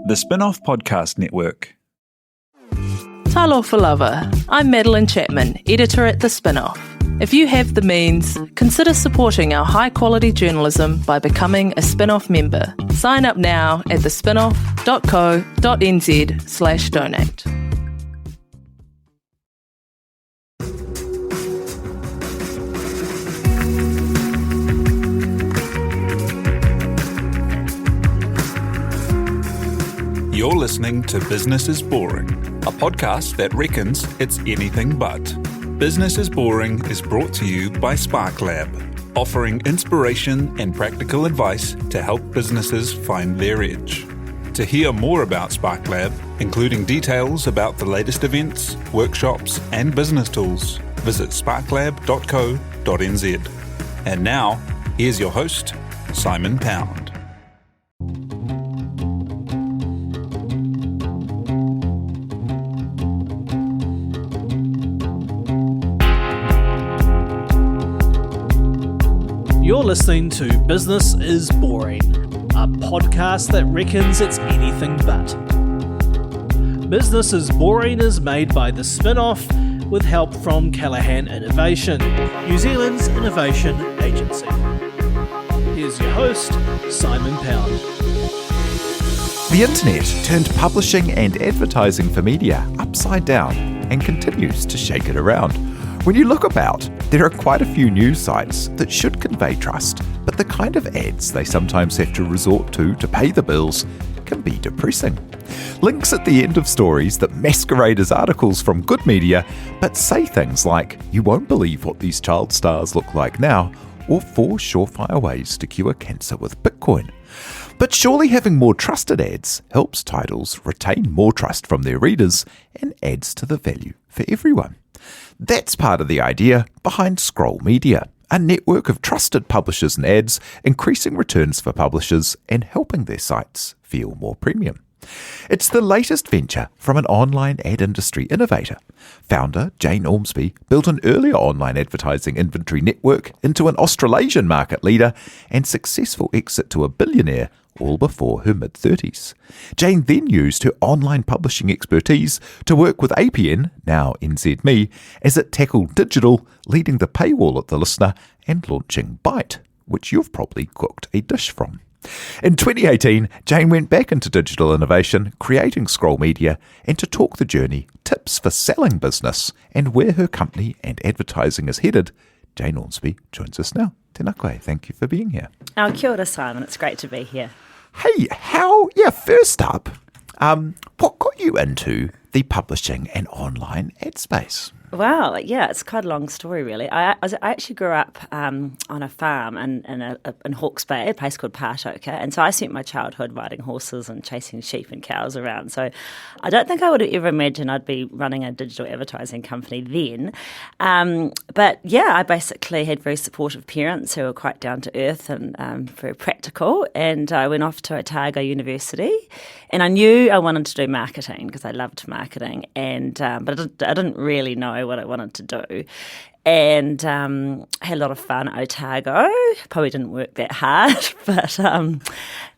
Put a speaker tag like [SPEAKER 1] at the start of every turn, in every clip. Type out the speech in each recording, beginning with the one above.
[SPEAKER 1] The Spinoff Podcast Network.
[SPEAKER 2] Talofa lava. I'm Madeline Chapman, editor at The Spinoff. If you have the means, consider supporting our high-quality journalism by becoming a Spinoff member. Sign up now at thespinoff.co.nz/donate.
[SPEAKER 1] You're listening to Business is Boring, a podcast that reckons it's anything but. Business is Boring is brought to you by SparkLab, offering inspiration and practical advice to help businesses find their edge. To hear more about SparkLab, including details about the latest events, workshops, and business tools, visit sparklab.co.nz. And now, here's your host, Simon Pound.
[SPEAKER 3] You're listening to Business is Boring, a podcast that reckons it's anything but. Business is Boring is made by The Spinoff with help from Callaghan Innovation, New Zealand's innovation agency. Here's your host, Simon Pound.
[SPEAKER 4] The internet turned publishing and advertising for media upside down and continues to shake it around. When you look about, there are quite a few news sites that should convey trust, but the kind of ads they sometimes have to resort to pay the bills can be depressing. Links at the end of stories that masquerade as articles from good media, but say things like, "You won't believe what these child stars look like now," or 4 surefire ways to cure cancer with Bitcoin. But surely having more trusted ads helps titles retain more trust from their readers and adds to the value for everyone. That's part of the idea behind Scroll Media, a network of trusted publishers and ads, increasing returns for publishers and helping their sites feel more premium. It's the latest venture from an online ad industry innovator. Founder Jane Ormsby built an earlier online advertising inventory network into an Australasian market leader and successful exit to a billionaire all before her mid-30s. Jane then used her online publishing expertise to work with APN, now NZME, as it tackled digital, leading the paywall at The Listener and launching Byte, which you've probably cooked a dish from. In 2018, Jane went back into digital innovation, creating Scroll Media, and to talk the journey, tips for selling business, and where her company and advertising is headed, Jane Ormsby joins us now. Tēnā koe, thank you for being here.
[SPEAKER 5] Oh, kia ora, Simon. It's great to be here.
[SPEAKER 4] Hey, first up, what got you into the publishing and online ad space?
[SPEAKER 5] Well, yeah, it's quite a long story, really. I actually grew up on a farm in Hawke's Bay, a place called Pārtoka, and so I spent my childhood riding horses and chasing sheep and cows around. So I don't think I would have ever imagined I'd be running a digital advertising company then. But yeah, I basically had very supportive parents who were quite down to earth and very practical, and I went off to Otago University, and I knew I wanted to do marketing because I loved marketing, and but I didn't really know what I wanted to do. And had a lot of fun at Otago. Probably didn't work that hard, but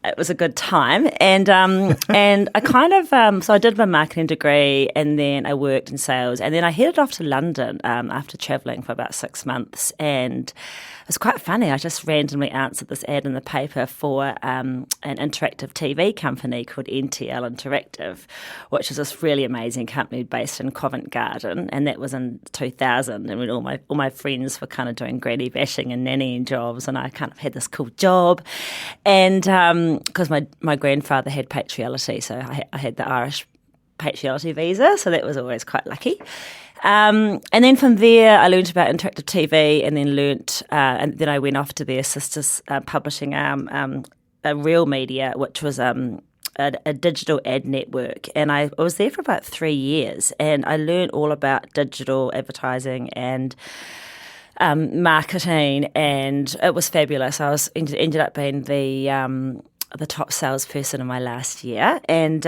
[SPEAKER 5] it was a good time. And and I kind of so I did my marketing degree, and then I worked in sales, and then I headed off to London after travelling for about 6 months. And it was quite funny. I just randomly answered this ad in the paper for an interactive TV company called NTL Interactive, which is this really amazing company based in Covent Garden, and that was in 2000. And when all my friends were kind of doing granny bashing and nannying jobs, and I kind of had this cool job. And because my grandfather had patriality, so I had the Irish patriality visa, so that was always quite lucky. And then from there, I learned about interactive TV, and then I went off to their sister's publishing arm, Real Media, which was a digital ad network. And I was there for about 3 years, and I learned all about digital advertising and marketing, and it was fabulous. I ended up being the top salesperson in my last year, and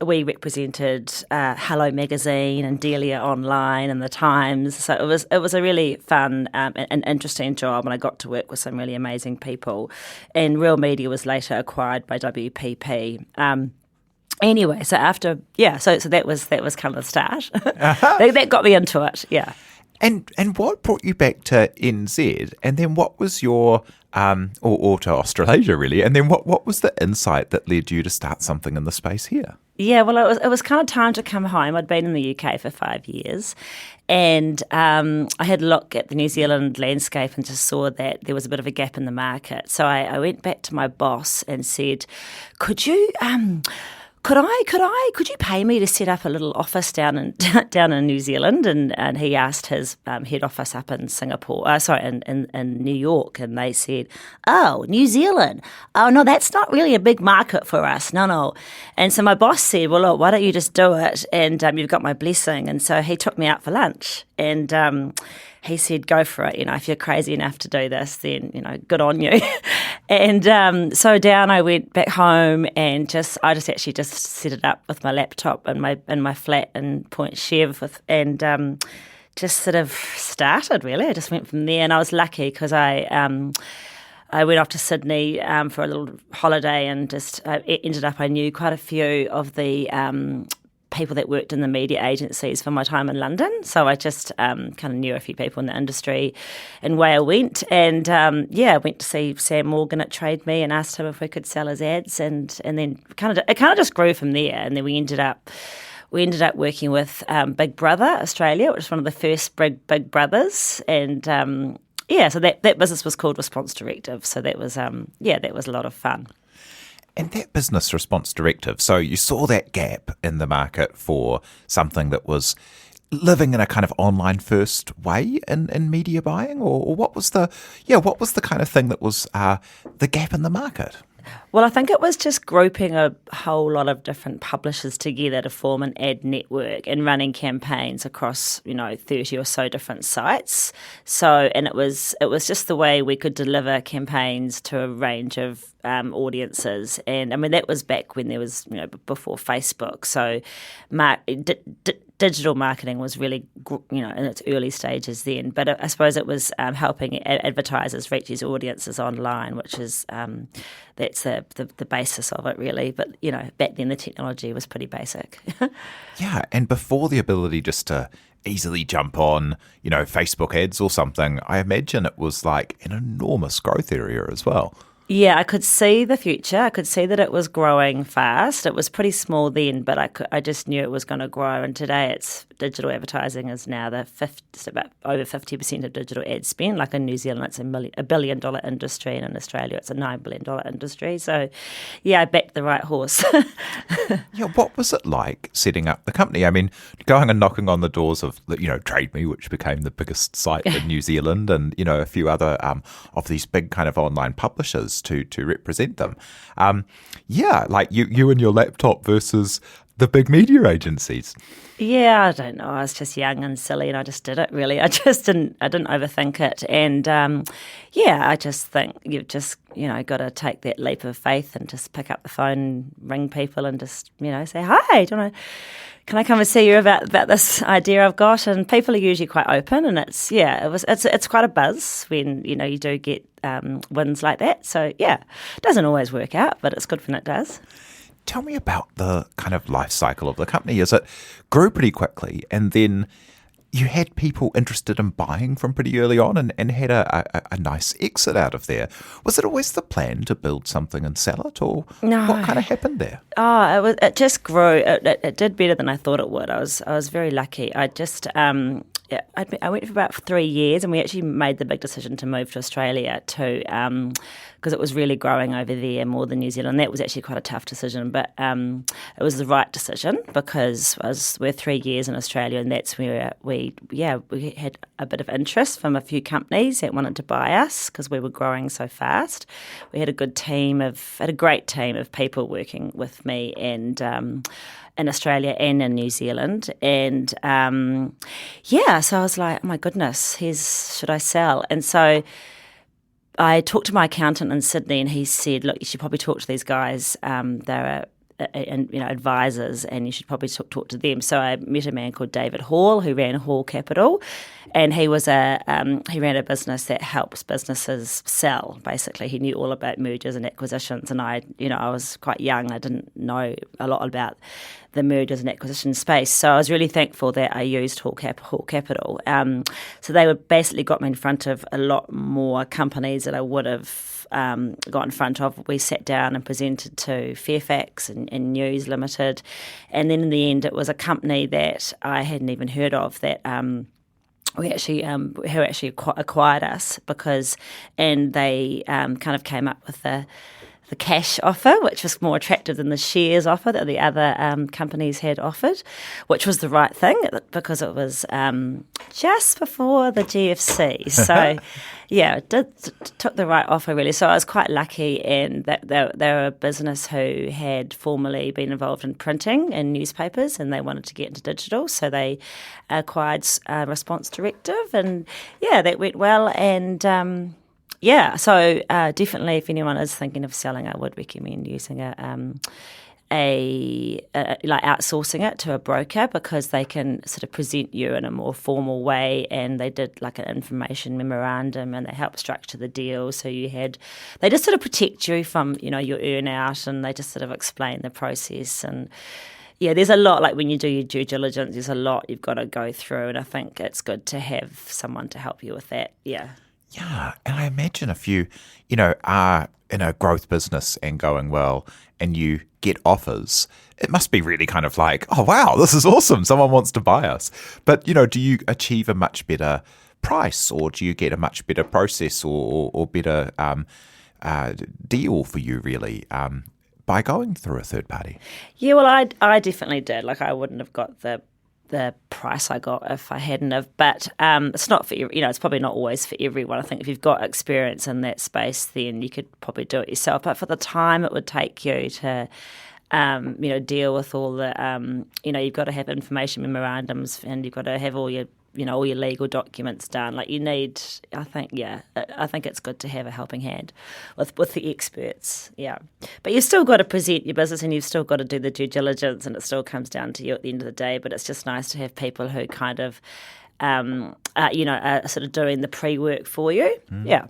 [SPEAKER 5] we represented Hello Magazine and Delia Online and the Times. So it was a really fun and interesting job, and I got to work with some really amazing people. And Real Media was later acquired by WPP. Anyway, so after, so that was kind of the start. That got me into it, yeah.
[SPEAKER 4] And what brought you back to NZ? And then what was your, or to Australasia really, and then what was the insight that led you to start something in the space here?
[SPEAKER 5] Yeah, well, it was kind of time to come home. I'd been in the UK for 5 years, and I had a look at the New Zealand landscape and just saw that there was a bit of a gap in the market. So I went back to my boss and said, could you pay me to set up a little office down in New Zealand? And he asked his head office up in in New York, and they said, oh, New Zealand. Oh, no, that's not really a big market for us. No. And so my boss said, well, look, why don't you just do it? And you've got my blessing. And so he took me out for lunch, and he said, go for it. If you're crazy enough to do this, then, good on you. And so down I went back home, and I just set it up with my laptop in my flat in Point Chev and just sort of started, really. I just went from there, and I was lucky because I went off to Sydney for a little holiday, and just ended up, I knew quite a few of the people that worked in the media agencies from my time in London. So I just kind of knew a few people in the industry, and away I went. And I went to see Sam Morgan at Trade Me and asked him if we could sell his ads, and then it kind of just grew from there. And then we ended up working with Big Brother Australia, which was one of the first Big Brothers, and so that business was called Response Directive. So that was that was a lot of fun.
[SPEAKER 4] And that business Response Directive, so you saw that gap in the market for something that was living in a kind of online first way in media buying, or what was the kind of thing that was the gap in the market?
[SPEAKER 5] Well, I think it was just grouping a whole lot of different publishers together to form an ad network and running campaigns across, 30 or so different sites. So, and it was just the way we could deliver campaigns to a range of audiences. And I mean, that was back when there was, before Facebook. So digital marketing was really, in its early stages then. But I suppose it was helping advertisers reach these audiences online, which is that's the basis of it, really. But, back then the technology was pretty basic.
[SPEAKER 4] Yeah, and before the ability just to easily jump on, Facebook ads or something, I imagine it was like an enormous growth area as well.
[SPEAKER 5] Yeah, I could see the future. I could see that it was growing fast. It was pretty small then, but I just knew it was going to grow. And today, digital advertising is now it's about over 50% of digital ad spend. Like in New Zealand, it's $1 billion industry, and in Australia, it's a $9 billion industry. So, yeah, I backed the right horse.
[SPEAKER 4] Yeah, what was it like setting up the company? I mean, going and knocking on the doors of Trade Me, which became the biggest site in New Zealand, and a few other of these big kind of online publishers to represent them. Like you and your laptop versus the big media agencies.
[SPEAKER 5] Yeah, I don't know. I was just young and silly, and I just did it. Really, I didn't overthink it. And I just think you've just got to take that leap of faith and just pick up the phone, ring people, and just say, hi, can I come and see you about this idea I've got? And people are usually quite open, and it's quite a buzz when you do get wins like that. So yeah, it doesn't always work out, but it's good when it does.
[SPEAKER 4] Tell me about the kind of life cycle of the company. Is it grew pretty quickly, and then you had people interested in buying from pretty early on and had a nice exit out of there? Was it always the plan to build something and sell it, or
[SPEAKER 5] no.
[SPEAKER 4] What kind of happened there?
[SPEAKER 5] Oh, it just grew. It did better than I thought it would. I was very lucky. I just I went for about 3 years, and we actually made the big decision to move to Australia because it was really growing over there more than New Zealand. That was actually quite a tough decision, but it was the right decision because we're 3 years in Australia, and that's where we had a bit of interest from a few companies that wanted to buy us because we were growing so fast. We had a great team of people working with me and in Australia and in New Zealand. And so I was like, oh my goodness, should I sell? And so I talked to my accountant in Sydney, and he said, look, you should probably talk to these guys. They're and advisors, and you should probably talk to them. So I met a man called David Hall who ran Hall Capital, and he was he ran a business that helps businesses sell. Basically, he knew all about mergers and acquisitions, and I was quite young. I didn't know a lot about the mergers and acquisition space, so I was really thankful that I used Hall Capital. So they basically got me in front of a lot more companies that I would have got in front of. We sat down and presented to Fairfax and News Limited, and then in the end it was a company that I hadn't even heard of that who actually acquired us and they kind of came up with the cash offer, which was more attractive than the shares offer that the other companies had offered, which was the right thing because it was just before the GFC. So, yeah, it took the right offer, really. So I was quite lucky, and that they were a business who had formerly been involved in printing and newspapers, and they wanted to get into digital. So they acquired Response Directive, and, yeah, that went well. And so definitely, if anyone is thinking of selling, I would recommend using outsourcing it to a broker, because they can sort of present you in a more formal way, and they did like an information memorandum, and they helped structure the deal. So they just sort of protect you from your earn out, and they just sort of explain the process. And yeah, there's a lot, like when you do your due diligence, there's a lot you've got to go through, and I think it's good to have someone to help you with that. Yeah.
[SPEAKER 4] Yeah, and I imagine if you, are in a growth business and going well, and you get offers, it must be really kind of like, oh, wow, this is awesome. Someone wants to buy us. But, do you achieve a much better price, or do you get a much better process or better deal for you, really, by going through a third party?
[SPEAKER 5] Yeah, well, I definitely did. Like, I wouldn't have got the price I got if I hadn't have. But it's not for it's probably not always for everyone. I think if you've got experience in that space, then you could probably do it yourself. But for the time it would take you to deal with all the you've got to have information memorandums, and you've got to have all your legal documents done. Like, you need, I think it's good to have a helping hand with the experts. Yeah, but you've still got to present your business, and you've still got to do the due diligence, and it still comes down to you at the end of the day. But it's just nice to have people who kind of, are sort of doing the pre-work for you. Yeah.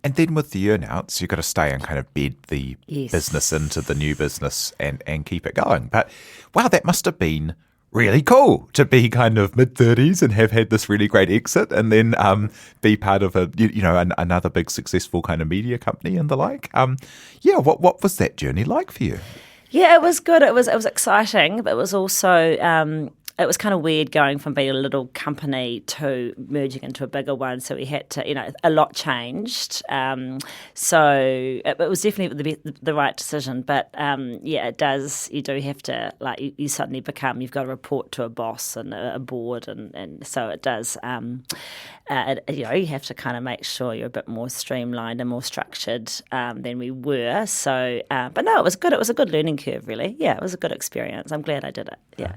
[SPEAKER 4] And then with the earnouts, you've got to stay and kind of bed the business into the new business and keep it going. But wow, that must have been really cool to be kind of mid-30s and have had this really great exit, and then be part of another big successful kind of media company and the like. What was that journey like for you?
[SPEAKER 5] Yeah, it was good. It was exciting, but it was also it was kind of weird going from being a little company to merging into a bigger one. So we had to, a lot changed. So it was definitely the right decision. But it does. You do have to, like, you suddenly you've got to report to a boss and a board, and so it does. You have to kind of make sure you're a bit more streamlined and more structured than we were. So, but no, it was good. It was a good learning curve, really. Yeah, it was a good experience. I'm glad I did it. Yeah.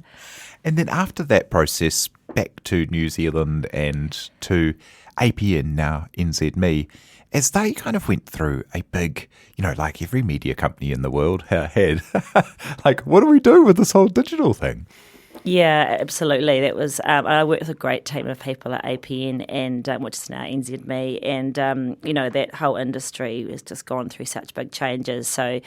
[SPEAKER 4] And then after that process, back to New Zealand and to APN, now NZME, as they kind of went through a big, like every media company in the world had, like, what do we do with this whole digital thing?
[SPEAKER 5] Yeah, absolutely. That was I worked with a great team of people at APN, and which is now NZME, and that whole industry has just gone through such big changes. So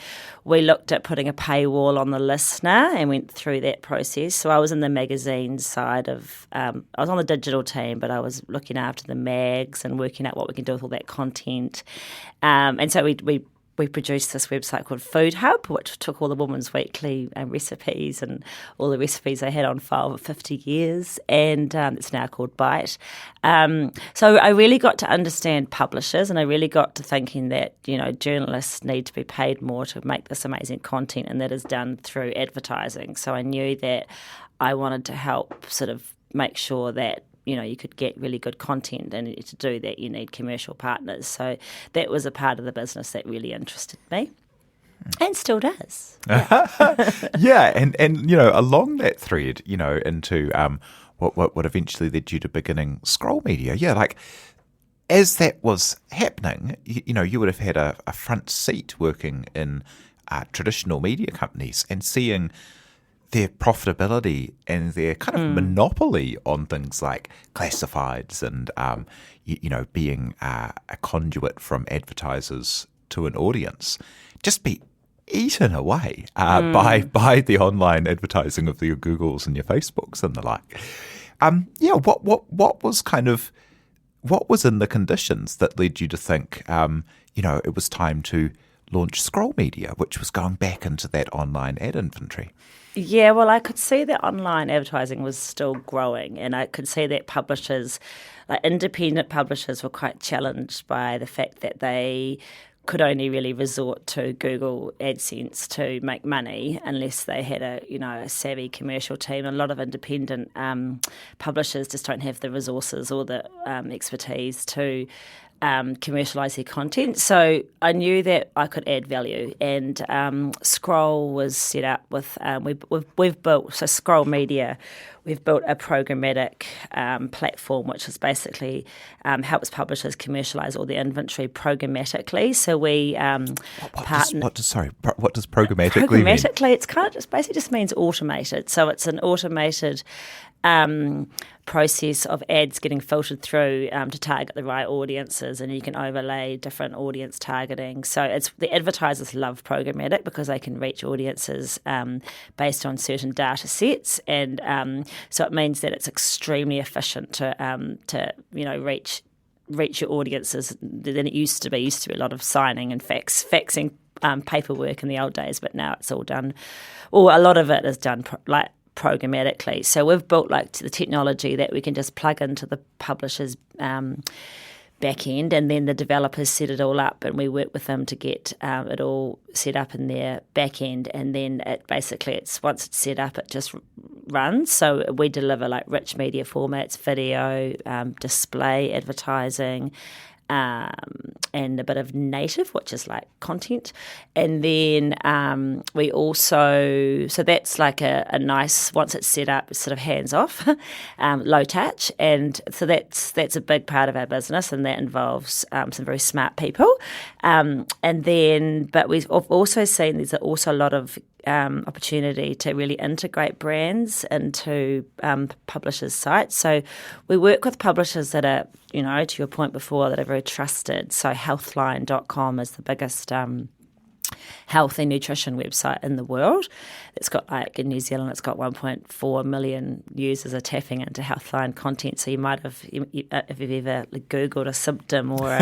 [SPEAKER 5] we looked at putting a paywall on the listener and went through that process. So I was in the magazine side of I was on the digital team, but I was looking after the mags and working out what we can do with all that content. And so we produced this website called Food Hub, which took all the Women's Weekly recipes and all the recipes they had on file for 50 years, and it's now called Bite. So I really got to understand publishers, and I really got to thinking that, journalists need to be paid more to make this amazing content, and that is done through advertising. So I knew that I wanted to help sort of make sure that you could get really good content, and to do that you need commercial partners. So that was a part of the business that really interested me, and still does. Yeah,
[SPEAKER 4] yeah, and along that thread, into what eventually led you to beginning Scroll Media. Yeah, like as that was happening, you would have had a front seat working in traditional media companies and seeing their profitability and their kind of monopoly on things like classifieds and, being a conduit from advertisers to an audience just be eaten away by the online advertising of your Googles and your Facebooks and the like. What was in the conditions that led you to think, it was time to launch Scroll Media, which was going back into that online ad inventory?
[SPEAKER 5] Yeah, well, I could see that online advertising was still growing, and I could see that publishers, like independent publishers, were quite challenged by the fact that they could only really resort to Google AdSense to make money unless they had a savvy commercial team. A lot of independent publishers just don't have the resources or the expertise to commercialise their content. So I knew that I could add value, and Scroll was set up with we've built Scroll Media. We've built a programmatic platform which is basically helps publishers commercialise all their inventory programmatically. So we
[SPEAKER 4] what does programmatically mean?
[SPEAKER 5] Programmatically, it's kind of just means automated. So it's an automated process of ads getting filtered through to target the right audiences, and you can overlay different audience targeting. So it's the advertisers love programmatic because they can reach audiences based on certain data sets, and so it means that it's extremely efficient to reach your audiences than it used to be. It used to be a lot of signing and faxing paperwork in the old days, but now it's all done, or a lot of it is done programmatically. So we've built the technology that we can just plug into the publisher's back end, and then the developers set it all up, and we work with them to get it all set up in their back end, and then once it's set up, it just runs. So we deliver rich media formats, video, display advertising, and a bit of native, which is content. And then we also, so that's a nice, once it's set up, it's sort of hands off, low touch. And so that's a big part of our business, and that involves some very smart people. But we've also seen there's also a lot of opportunity to really integrate brands into publishers' sites. So we work with publishers that are, to your point before, that are very trusted. So healthline.com is the biggest health and nutrition website in the world. It's got in New Zealand, it's got 1.4 million users are tapping into Healthline content. So you might have, if you've ever Googled a symptom or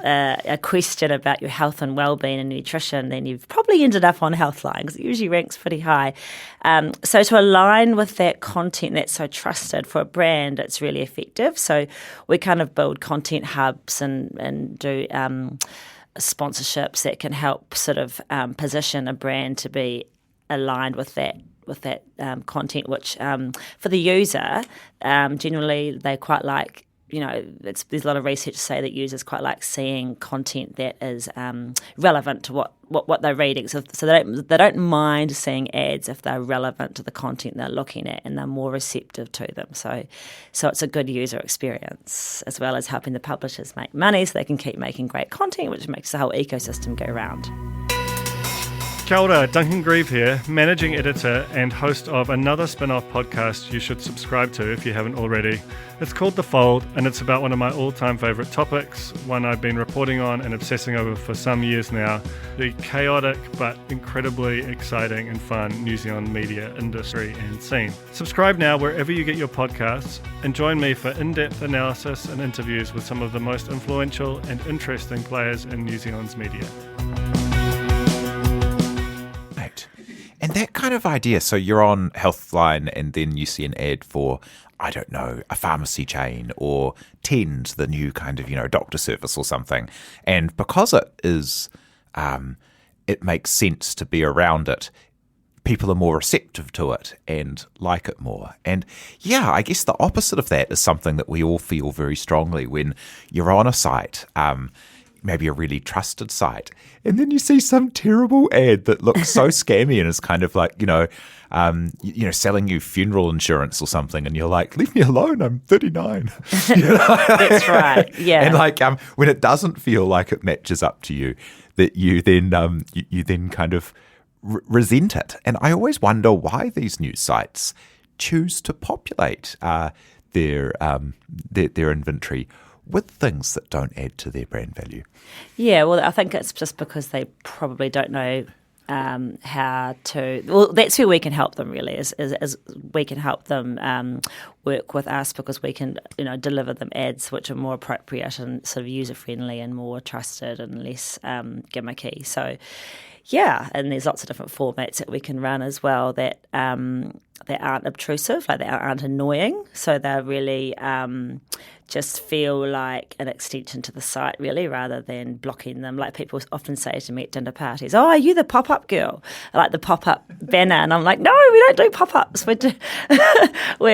[SPEAKER 5] a question about your health and well-being and nutrition, then you've probably ended up on Healthline because it usually ranks pretty high. So to align with that content that's so trusted for a brand, it's really effective. So we kind of build content hubs and do sponsorships that can help sort of position a brand to be aligned with that content, which for the user, generally they quite like. There's a lot of research to say that users quite like seeing content that is relevant to what they're reading. So they don't mind seeing ads if they're relevant to the content they're looking at, and they're more receptive to them. So it's a good user experience, as well as helping the publishers make money so they can keep making great content, which makes the whole ecosystem go round.
[SPEAKER 6] Kia ora, Duncan Grieve here, managing editor and host of another Spinoff podcast you should subscribe to if you haven't already. It's called The Fold, and it's about one of my all-time favourite topics, one I've been reporting on and obsessing over for some years now, the chaotic but incredibly exciting and fun New Zealand media industry and scene. Subscribe now wherever you get your podcasts, and join me for in-depth analysis and interviews with some of the most influential and interesting players in New Zealand's media.
[SPEAKER 4] And that kind of idea, so you're on Healthline and then you see an ad for, I don't know, a pharmacy chain or Tend, the new kind of, doctor service or something. And because it is, it makes sense to be around it, people are more receptive to it and like it more. And yeah, I guess the opposite of that is something that we all feel very strongly when you're on a site. maybe a really trusted site, and then you see some terrible ad that looks so scammy and is kind of like, selling you funeral insurance or something, and you're like, leave me alone, I'm 39.
[SPEAKER 5] That's right. Yeah.
[SPEAKER 4] And like when it doesn't feel like it matches up to you, that you then you then kind of resent it. And I always wonder why these news sites choose to populate their inventory with things that don't add to their brand value.
[SPEAKER 5] Yeah, well, I think it's just because they probably don't know how to. Well, that's where we can help them. Really, is we can help them work with us, because we can deliver them ads which are more appropriate and sort of user friendly and more trusted and less gimmicky. So, yeah, and there's lots of different formats that we can run as well that aren't obtrusive, like they aren't annoying. So they're really just feel like an extension to the site, really, rather than blocking them. Like people often say to me at dinner parties, "Oh, are you the pop-up girl?" I like the pop-up banner, and I'm like, "No, we don't do pop-ups. We do we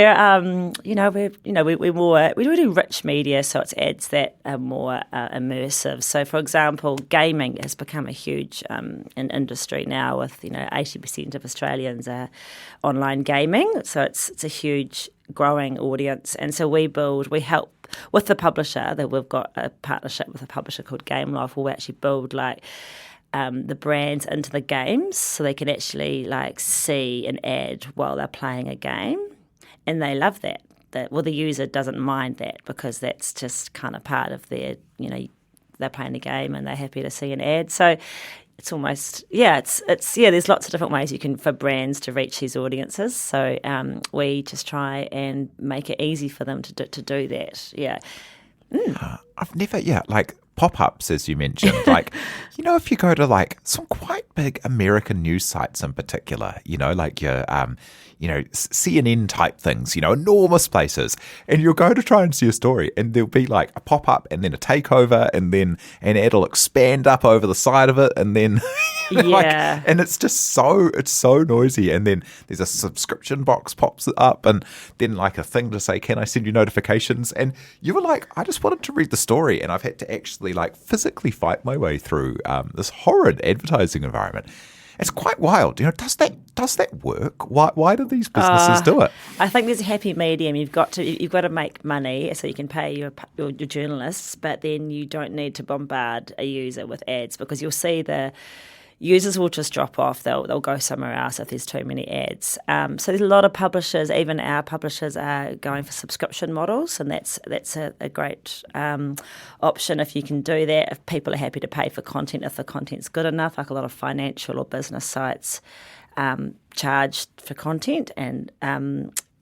[SPEAKER 5] do rich media, so it's ads that are more immersive." So, for example, gaming has become a huge industry now. With 80% of Australians are online gaming, so it's a huge growing audience, and so we help with the publisher. That we've got a partnership with a publisher called Game Life. We'll actually build the brands into the games, so they can actually see an ad while they're playing a game, and they love that. The user doesn't mind that, because that's just kind of part of their they're playing a game and they're happy to see an ad. So it's almost, there's lots of different ways you can, for brands to reach these audiences. So we just try and make it easy for them to do that. Yeah.
[SPEAKER 4] I've never, pop-ups, as you mentioned, if you go to some quite big American news sites in particular, like your CNN type things, enormous places, and you'll go to try and see a story, and there'll be a pop-up and then a takeover, and then an ad will expand up over the side of it, and then and it's so noisy, and then there's a subscription box pops up, and then a thing to say, can I send you notifications? And you were like, I just wanted to read the story, and I've had to actually physically fight my way through this horrid advertising environment. It's quite wild. Does that work? Why do these businesses do it?
[SPEAKER 5] I think there's a happy medium. You've got to make money so you can pay your journalists, but then you don't need to bombard a user with ads, because you'll see the users will just drop off. They'll go somewhere else if there's too many ads. So there's a lot of publishers, even our publishers, are going for subscription models, and that's a great option if you can do that. If people are happy to pay for content, if the content's good enough, like a lot of financial or business sites charge for content, and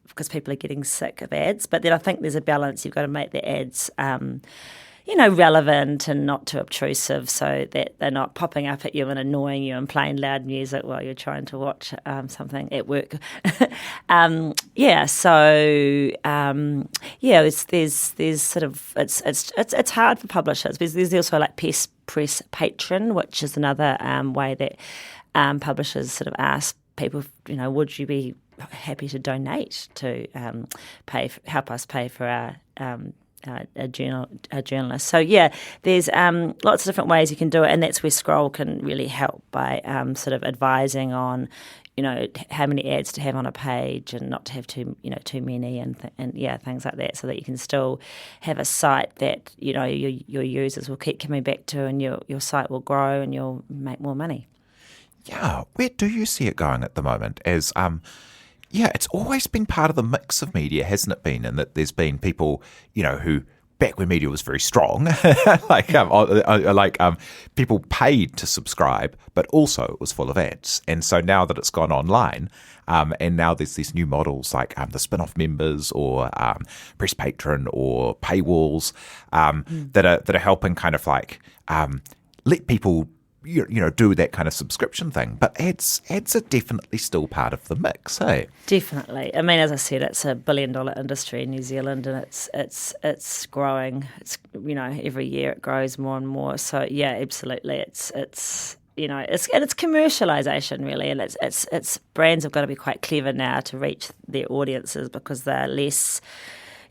[SPEAKER 5] because people are getting sick of ads. But then I think there's a balance. You've got to make the ads relevant and not too obtrusive, so that they're not popping up at you and annoying you and playing loud music while you're trying to watch something at work. There's sort of it's hard for publishers, because there's also press patron, which is another way that publishers sort of ask people, would you be happy to donate to help us pay for our a journalist. So there's lots of different ways you can do it, and that's where Scroll can really help by sort of advising on how many ads to have on a page, and not to have too many, and things like that, so that you can still have a site that your users will keep coming back to, and your site will grow and you'll make more money.
[SPEAKER 4] Yeah, where do you see it going at the moment? As it's always been part of the mix of media, hasn't it been? And that there's been people, who back when media was very strong, people paid to subscribe, but also it was full of ads. And so now that it's gone online, and now there's these new models like the Spinoff members, or Press Patron, or paywalls that are helping kind of let people do that kind of subscription thing. But ads are definitely still part of the mix, hey? Definitely.
[SPEAKER 5] I mean, as I said, it's $1 billion industry in New Zealand, and it's growing. It's every year it grows more and more. So yeah, absolutely. It's commercialization really, and it's brands have got to be quite clever now to reach their audiences, because they're less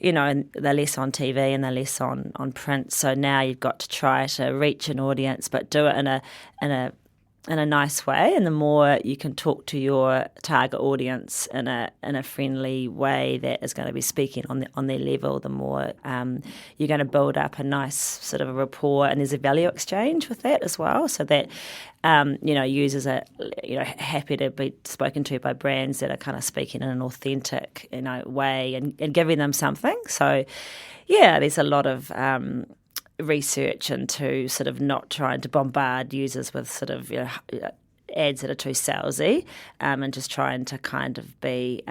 [SPEAKER 5] and they're less on TV and they're less on print. So now you've got to try to reach an audience, but do it in a nice way. And the more you can talk to your target audience in a friendly way that is going to be speaking on their level, the more you're going to build up a nice sort of a rapport. And there's a value exchange with that as well, so that users are happy to be spoken to by brands that are kind of speaking in an authentic way and giving them something. So yeah, there's a lot of research into sort of not trying to bombard users with sort of ads that are too salesy, and just trying to kind of be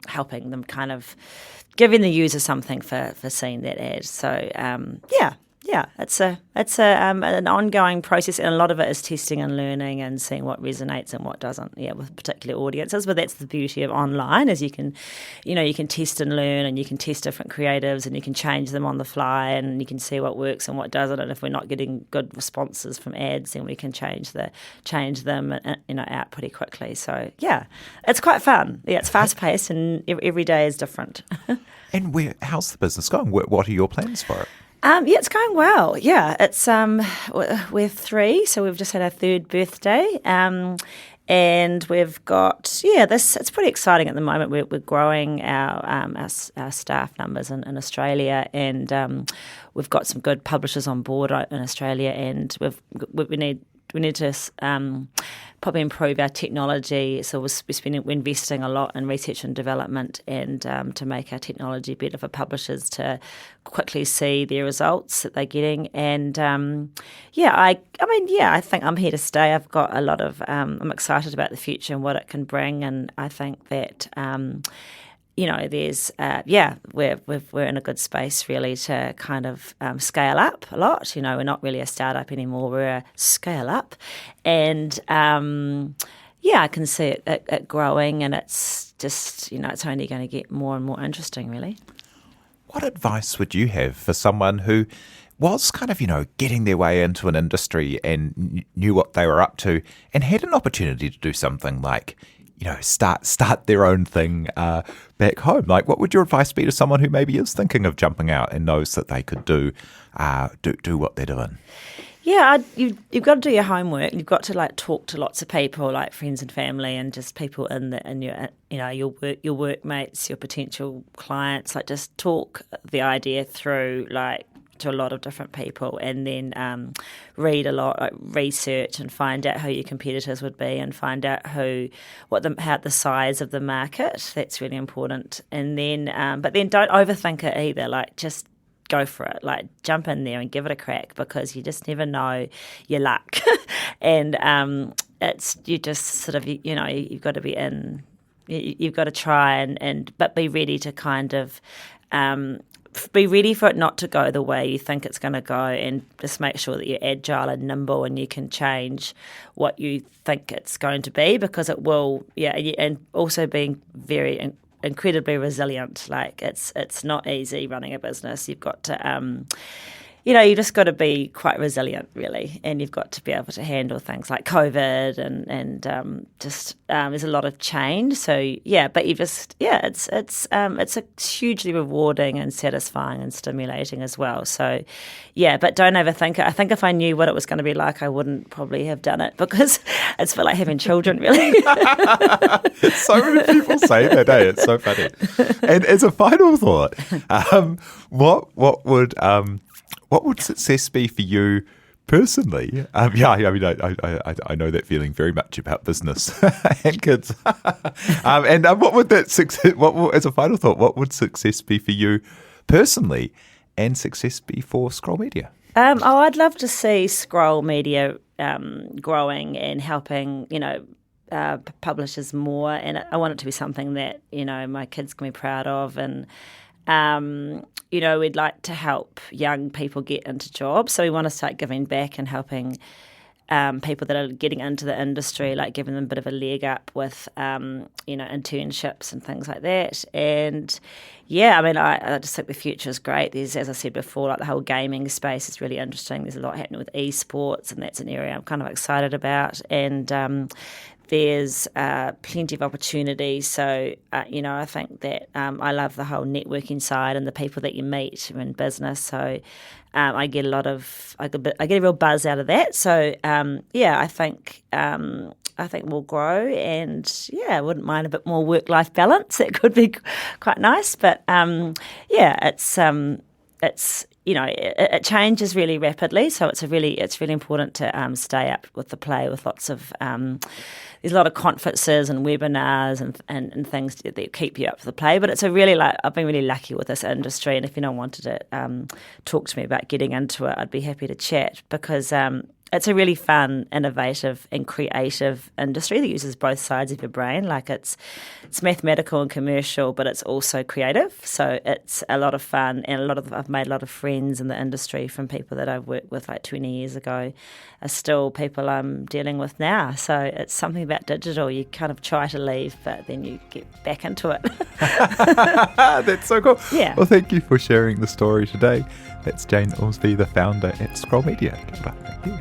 [SPEAKER 5] helping them, kind of giving the user something for seeing that ad. So it's an ongoing process, and a lot of it is testing and learning and seeing what resonates and what doesn't. With particular audiences. But that's the beauty of online, is you can test and learn, and you can test different creatives, and you can change them on the fly, and you can see what works and what doesn't. And if we're not getting good responses from ads, then we can change them out pretty quickly. So yeah, it's quite fun. Yeah, it's fast paced, and every day is different.
[SPEAKER 4] And how's the business going? What are your plans for it?
[SPEAKER 5] It's going well. Yeah, it's we're 3, so we've just had our 3rd birthday, and we've got it's pretty exciting at the moment. We're growing our staff numbers in Australia, and we've got some good publishers on board in Australia, and we need to probably improve our technology. So we're investing a lot in research and development, and to make our technology better for publishers to quickly see their results that they're getting. And I think I'm here to stay. I've got a lot of I'm excited about the future and what it can bring, and I think that there's we're in a good space really to kind of scale up a lot. We're not really a startup anymore; we're a scale up, and I can see it growing, and it's just it's only going to get more and more interesting, really.
[SPEAKER 4] What advice would you have for someone who was kind of getting their way into an industry and knew what they were up to, and had an opportunity to do something like start their own thing back home? Like, what would your advice be to someone who maybe is thinking of jumping out and knows that they could do what they're doing?
[SPEAKER 5] Yeah, you've got to do your homework. You've got to talk to lots of people, like friends and family, and just people in your workmates, your potential clients. Just talk the idea through to a lot of different people, and then read a lot, research, and find out who your competitors would be, and find out how the size of the market. That's really important. And then, but then don't overthink it either. Just go for it. Jump in there and give it a crack, because you just never know your luck. And you just sort of you've got to be in. You've got to try but be ready to kind of. Be ready for it not to go the way you think it's going to go, and just make sure that you're agile and nimble, and you can change what you think it's going to be, because it will. Yeah, and also being very incredibly resilient. It's not easy running a business. You've got to you just got to be quite resilient, really, and you've got to be able to handle things like COVID and there's a lot of change. So yeah, but it's a hugely rewarding and satisfying and stimulating as well. So yeah, but don't overthink it. I think if I knew what it was going to be like, I wouldn't probably have done it, because it's for having children, really.
[SPEAKER 4] So many people say that, eh? It's so funny. And as a final thought, what would success be for you personally? I know that feeling very much about business and kids. And what would that success? As a final thought, what would success be for you personally, and success be for Scroll Media?
[SPEAKER 5] I'd love to see Scroll Media growing and helping, publishers more, and I want it to be something that my kids can be proud of, and. We'd like to help young people get into jobs. So we want to start giving back and helping people that are getting into the industry, giving them a bit of a leg up with, internships and things like that. And yeah, I just think the future is great. There's, as I said before, the whole gaming space is really interesting. There's a lot happening with esports, and that's an area I'm kind of excited about. And there's plenty of opportunity. So, I think that I love the whole networking side and the people that you meet in business. So I get I get a real buzz out of that. So, I think we'll grow, and I wouldn't mind a bit more work-life balance. That could be quite nice. But it changes really rapidly, so it's really important to stay up with the play with lots of there's a lot of conferences and webinars and things that keep you up for the play. But it's I've been really lucky with this industry, and if anyone wanted to talk to me about getting into it, I'd be happy to chat, because it's a really fun, innovative and creative industry that uses both sides of your brain. Like it's mathematical and commercial, but it's also creative. So it's a lot of fun, and I've made a lot of friends in the industry from people that I've worked with like 20 years ago are still people I'm dealing with now. So it's something about digital. You kind of try to leave, but then you get back into it.
[SPEAKER 4] That's so cool.
[SPEAKER 5] Yeah.
[SPEAKER 4] Well, thank you for sharing the story today. That's Jane Ormsby, the founder at Scroll Media. Thank you.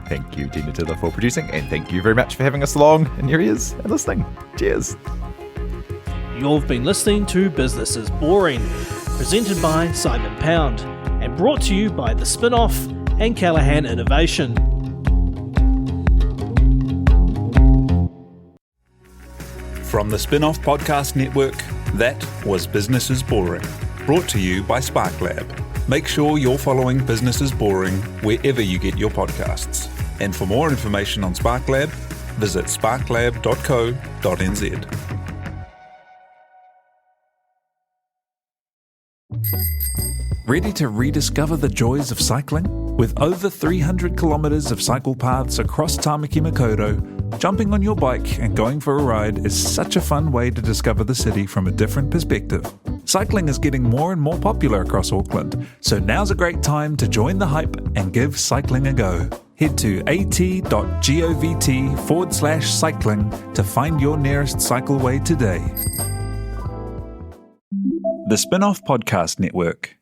[SPEAKER 4] Thank you, Gina Tiller, for producing, and thank you very much for having us along in your ears and listening. Cheers.
[SPEAKER 3] You've been listening to Business is Boring, presented by Simon Pound, and brought to you by The Spinoff and Callaghan Innovation.
[SPEAKER 1] From the Spinoff Podcast Network, that was Business is Boring, brought to you by SparkLab. Make sure you're following Business is Boring wherever you get your podcasts. And for more information on SparkLab, visit sparklab.co.nz. Ready to rediscover the joys of cycling? With over 300 kilometres of cycle paths across Tamaki Makaurau, jumping on your bike and going for a ride is such a fun way to discover the city from a different perspective. Cycling is getting more and more popular across Auckland, so now's a great time to join the hype and give cycling a go. Head to at.govt/cycling to find your nearest cycleway today. The Spinoff Podcast Network.